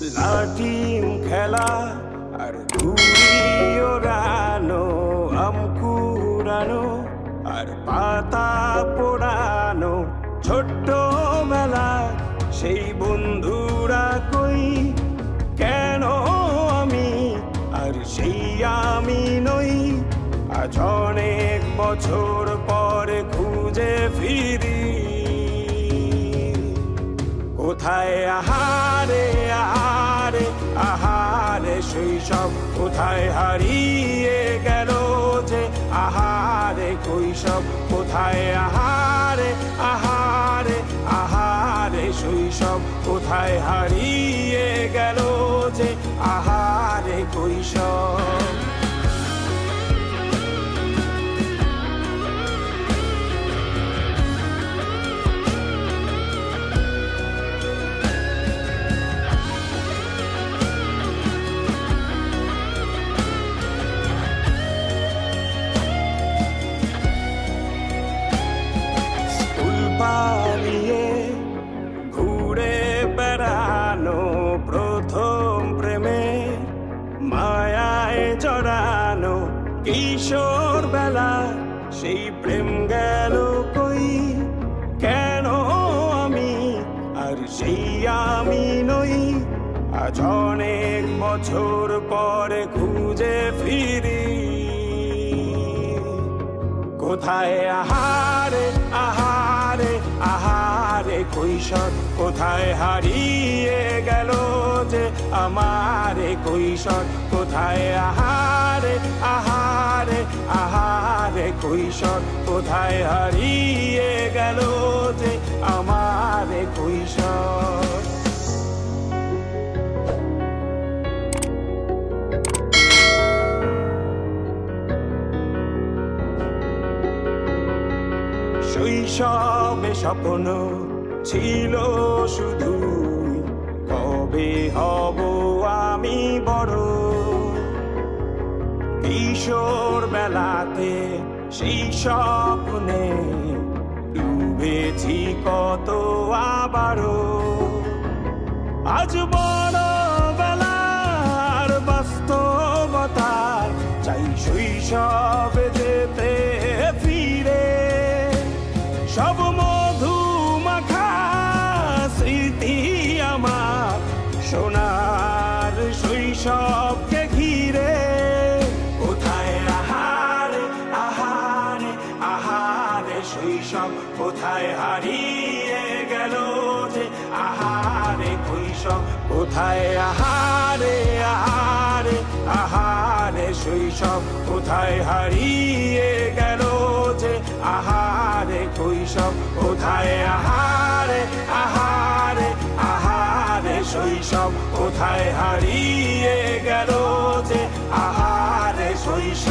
লাটিম খেলা আর ঘুড়ি ওড়ানো, আম কুড়ানো আর পাতা পোড়ানো, ছোট্ট মেলা সেই বন্ধুরা কই, কেন আমি আর সেই আমি নই। আজ অনেক বছর পরে খুঁজে ফিরি, কোথায় আহারে আহারে আহারে শৈশব, কোথায় হারিয়ে গেল যে আহারে কৈশব, কোথায় আহারে আহারে আহারে শৈশব, কোথায় হারিয়ে গেল যে আহারে কৈশব। পালিয়ে ঘুরে বেড়ানো, প্রথম প্রেমে মায়ায় জড়ানো, কিশোর বেলা সেই প্রেম গেল কই, কেন আমি আর সেই আমি নই। আজ অনেক বছর পরে খুঁজে ফিরি, কোথায় আহারে আহারে আহারে কৈশোর, কোথায় হারিয়ে গেল যে আমারে কৈশোর, কোথায় আহারে আহারে আহারে কৈশোর, কোথায় হারিয়ে গেল যে আমারে কৈশোর। শৈশবে স্বপ্ন ছিল শুধু, কবে হব আমি বড়। কিশোর বেলাতে সেই স্বপ্নে ডুবেছি কত আবারও, আজ বড় বেলার বাস্তবতার চাই শৈশবে যেতে ফিরে। সব মধু মাখা স্মৃতি আমার সোনার শৈশবকে ঘিরে, কোথায় আহারে আহারে আহারে শৈশব, কোথায় হারিয়ে গেল যে আহারে কৈশব, কোথায় আহারে আহারে আহারে শৈশব, কোথায় হারিয়ে গেল যে আহারে কৈশব, কোথায় আহারে আহারে আহারে শৈশব, কোথায় হারিয়ে গেল যে আহারে শৈশব।